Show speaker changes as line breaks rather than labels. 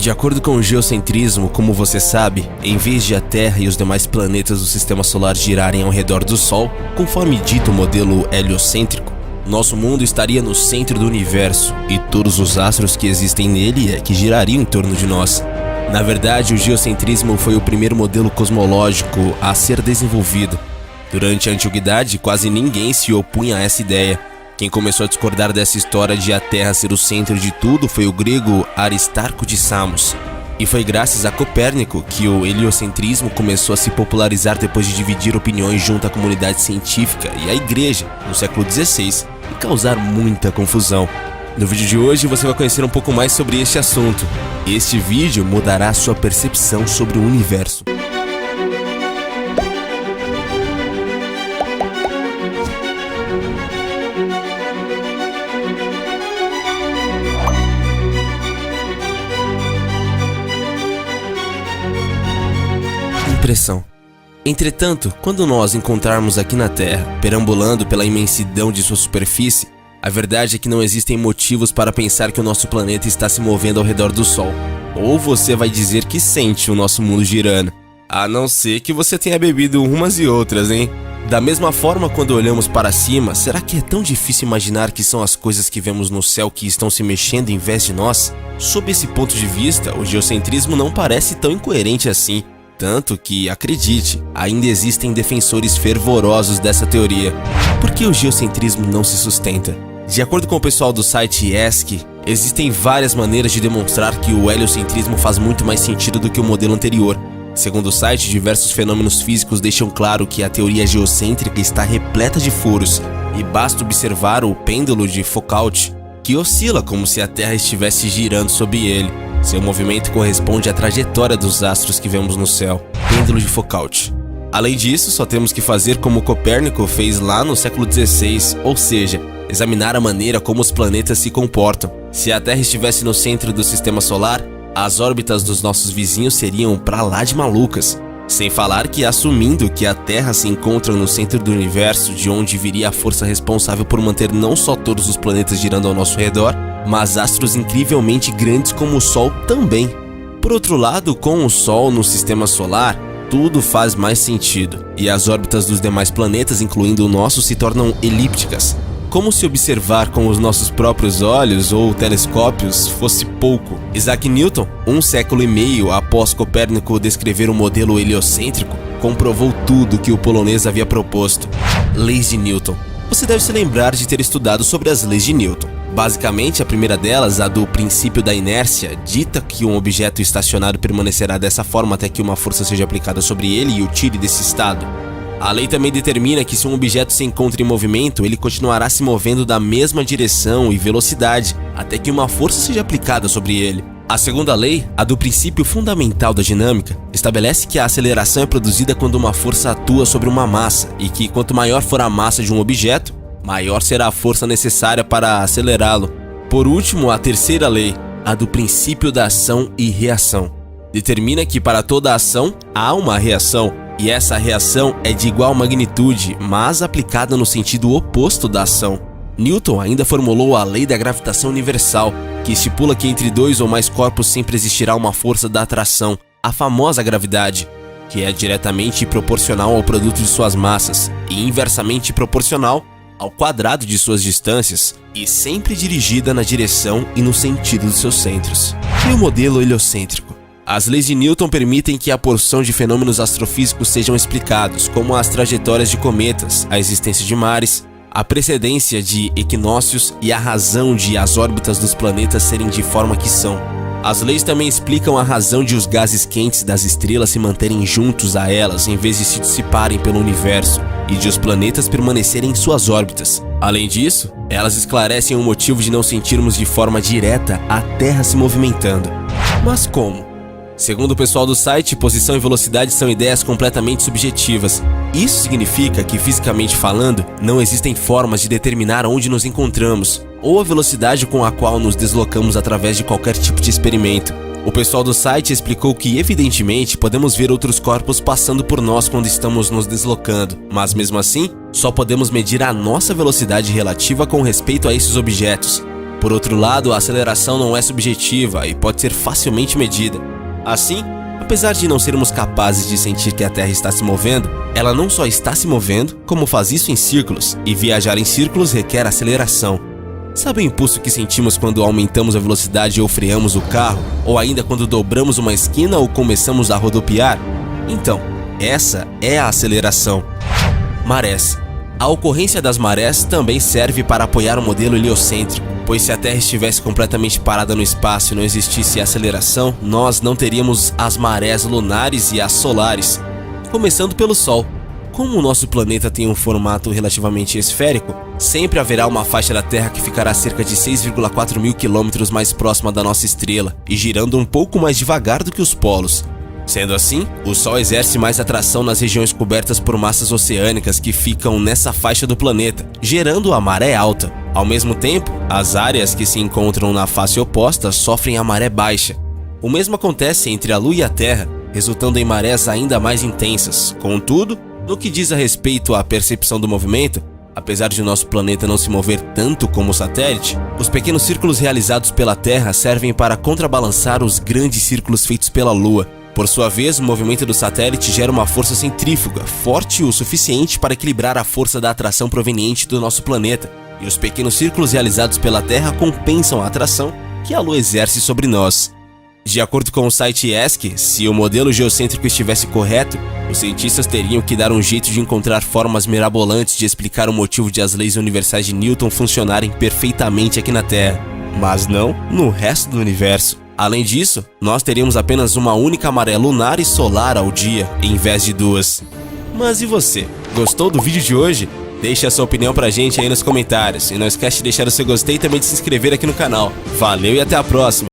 De acordo com o geocentrismo, como você sabe, em vez de a Terra e os demais planetas do Sistema Solar girarem ao redor do Sol, conforme dito o modelo heliocêntrico, nosso mundo estaria no centro do universo e todos os astros que existem nele é que girariam em torno de nós. Na verdade, o geocentrismo foi o primeiro modelo cosmológico a ser desenvolvido. Durante a antiguidade, quase ninguém se opunha a essa ideia. Quem começou a discordar dessa história de a Terra ser o centro de tudo foi o grego Aristarco de Samos. E foi graças a Copérnico que o heliocentrismo começou a se popularizar depois de dividir opiniões junto à comunidade científica e à igreja no século XVI e causar muita confusão. No vídeo de hoje você vai conhecer um pouco mais sobre este assunto. Este vídeo mudará sua percepção sobre o universo. Impressão. Entretanto, quando nós encontrarmos aqui na Terra, perambulando pela imensidão de sua superfície, a verdade é que não existem motivos para pensar que o nosso planeta está se movendo ao redor do Sol. Ou você vai dizer que sente o nosso mundo girando. A não ser que você tenha bebido umas e outras, hein? Da mesma forma, quando olhamos para cima, será que é tão difícil imaginar que são as coisas que vemos no céu que estão se mexendo em vez de nós? Sob esse ponto de vista, o geocentrismo não parece tão incoerente assim. Tanto que, acredite, ainda existem defensores fervorosos dessa teoria. Por que o geocentrismo não se sustenta? De acordo com o pessoal do site ESC, existem várias maneiras de demonstrar que o heliocentrismo faz muito mais sentido do que o modelo anterior. Segundo o site, diversos fenômenos físicos deixam claro que a teoria geocêntrica está repleta de furos, e basta observar o pêndulo de Foucault, que oscila como se a Terra estivesse girando sobre ele. Seu movimento corresponde à trajetória dos astros que vemos no céu. Pêndulo de Foucault. Além disso, só temos que fazer como Copérnico fez lá no século XVI, ou seja, examinar a maneira como os planetas se comportam. Se a Terra estivesse no centro do Sistema Solar, as órbitas dos nossos vizinhos seriam pra lá de malucas. Sem falar que, assumindo que a Terra se encontra no centro do universo, de onde viria a força responsável por manter não só todos os planetas girando ao nosso redor, mas astros incrivelmente grandes como o Sol também. Por outro lado, com o Sol no Sistema Solar, tudo faz mais sentido, e as órbitas dos demais planetas, incluindo o nosso, se tornam elípticas. Como se observar com os nossos próprios olhos ou telescópios fosse pouco. Isaac Newton, 1 século e meio após Copérnico descrever o modelo heliocêntrico, comprovou tudo que o polonês havia proposto. Leis de Newton. Você deve se lembrar de ter estudado sobre as leis de Newton. Basicamente, a primeira delas, a do princípio da inércia, dita que um objeto estacionário permanecerá dessa forma até que uma força seja aplicada sobre ele e o tire desse estado. A lei também determina que se um objeto se encontra em movimento, ele continuará se movendo da mesma direção e velocidade, até que uma força seja aplicada sobre ele. A segunda lei, a do princípio fundamental da dinâmica, estabelece que a aceleração é produzida quando uma força atua sobre uma massa, e que quanto maior for a massa de um objeto, maior será a força necessária para acelerá-lo. Por último, a terceira lei, a do princípio da ação e reação, determina que para toda ação há uma reação, e essa reação é de igual magnitude, mas aplicada no sentido oposto da ação. Newton ainda formulou a lei da gravitação universal, que estipula que entre dois ou mais corpos sempre existirá uma força da atração, a famosa gravidade, que é diretamente proporcional ao produto de suas massas e inversamente proporcional ao quadrado de suas distâncias, e sempre dirigida na direção e no sentido dos seus centros. E o modelo heliocêntrico? As leis de Newton permitem que a porção de fenômenos astrofísicos sejam explicados, como as trajetórias de cometas, a existência de mares, a precedência de equinócios e a razão de as órbitas dos planetas serem de forma que são. As leis também explicam a razão de os gases quentes das estrelas se manterem juntos a elas em vez de se dissiparem pelo universo e de os planetas permanecerem em suas órbitas. Além disso, elas esclarecem o motivo de não sentirmos de forma direta a Terra se movimentando. Mas como? Segundo o pessoal do site, posição e velocidade são ideias completamente subjetivas. Isso significa que, fisicamente falando, não existem formas de determinar onde nos encontramos, ou a velocidade com a qual nos deslocamos através de qualquer tipo de experimento. O pessoal do site explicou que, evidentemente, podemos ver outros corpos passando por nós quando estamos nos deslocando, mas mesmo assim, só podemos medir a nossa velocidade relativa com respeito a esses objetos. Por outro lado, a aceleração não é subjetiva e pode ser facilmente medida. Assim, apesar de não sermos capazes de sentir que a Terra está se movendo, ela não só está se movendo, como faz isso em círculos, e viajar em círculos requer aceleração. Sabe o impulso que sentimos quando aumentamos a velocidade ou freamos o carro, ou ainda quando dobramos uma esquina ou começamos a rodopiar? Então, essa é a aceleração. Marés. A ocorrência das marés também serve para apoiar o modelo heliocêntrico, pois se a Terra estivesse completamente parada no espaço e não existisse aceleração, nós não teríamos as marés lunares e as solares. Começando pelo Sol. Como o nosso planeta tem um formato relativamente esférico, sempre haverá uma faixa da Terra que ficará cerca de 6,4 mil quilômetros mais próxima da nossa estrela e girando um pouco mais devagar do que os polos. Sendo assim, o Sol exerce mais atração nas regiões cobertas por massas oceânicas que ficam nessa faixa do planeta, gerando a maré alta. Ao mesmo tempo, as áreas que se encontram na face oposta sofrem a maré baixa. O mesmo acontece entre a Lua e a Terra, resultando em marés ainda mais intensas. Contudo, no que diz a respeito à percepção do movimento, apesar de o nosso planeta não se mover tanto como o satélite, os pequenos círculos realizados pela Terra servem para contrabalançar os grandes círculos feitos pela Lua. Por sua vez, o movimento do satélite gera uma força centrífuga, forte o suficiente para equilibrar a força da atração proveniente do nosso planeta, e os pequenos círculos realizados pela Terra compensam a atração que a Lua exerce sobre nós. De acordo com o site ESC, se o modelo geocêntrico estivesse correto, os cientistas teriam que dar um jeito de encontrar formas mirabolantes de explicar o motivo de as leis universais de Newton funcionarem perfeitamente aqui na Terra, mas não no resto do universo. Além disso, nós teríamos apenas uma única maré lunar e solar ao dia, em vez de duas. Mas e você? Gostou do vídeo de hoje? Deixe a sua opinião pra gente aí nos comentários. E não esquece de deixar o seu gostei e também de se inscrever aqui no canal. Valeu e até a próxima!